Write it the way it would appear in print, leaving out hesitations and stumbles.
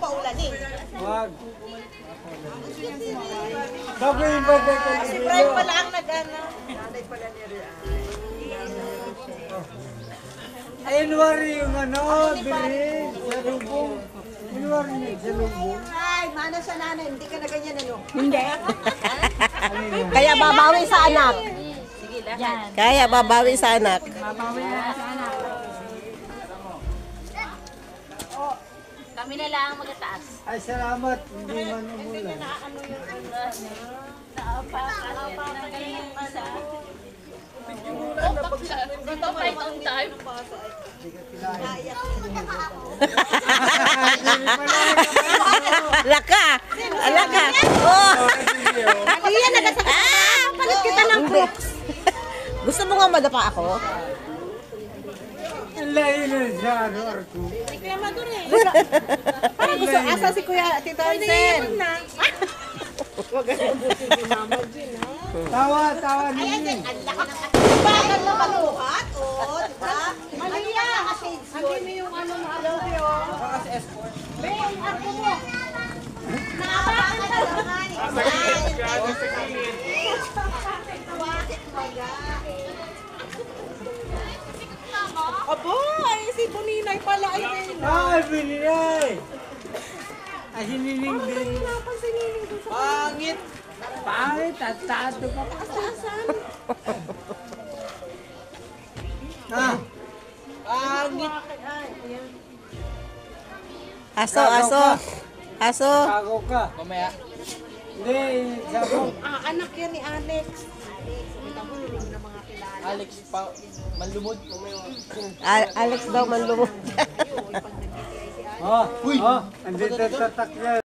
paulan eh. Wag. Sabi yung birthday ko. Si Brian pala ang nag-ano. Nanay pala ni Rian. January yung ano, bilis. Sa lubong. January na, sa lubong. Ay, mana sa nanay, hindi ka na ganyan ano. Hindi. Kaya babawi sa anak. Yan. Kaya babawi sa anak. Mabawi na sa anak. Kami na lang magataas. Ay, salamat. Hindi man umulan. Laka! Alaka! Oh! Iyan, nagasakit. Palit kita ng Brooks. Gusto mo nga madapa ako? Ang layo na sa ano, Arko. Parang gusto, asa si Kuya Tito Ansel? Tawa, tawa ninyo. Bakit na maluhat? O, diba? Malia! Hindi mo yung ano mo, alam ko yun. Beng, ako mo. Naabakan ka naman. Abo, ay si Buninay pala ay Ay, binigay. Ay, sinining din. Pangit. Pangit, at tato ka pa. Ah, Pangit. Aso, aso. Aso. kago ka. Mamaya. Hindi, sabong. Anak yan ni Alex. Alex, manlumod. Alex daw manlumod. Oh, oh, andito tatak yan.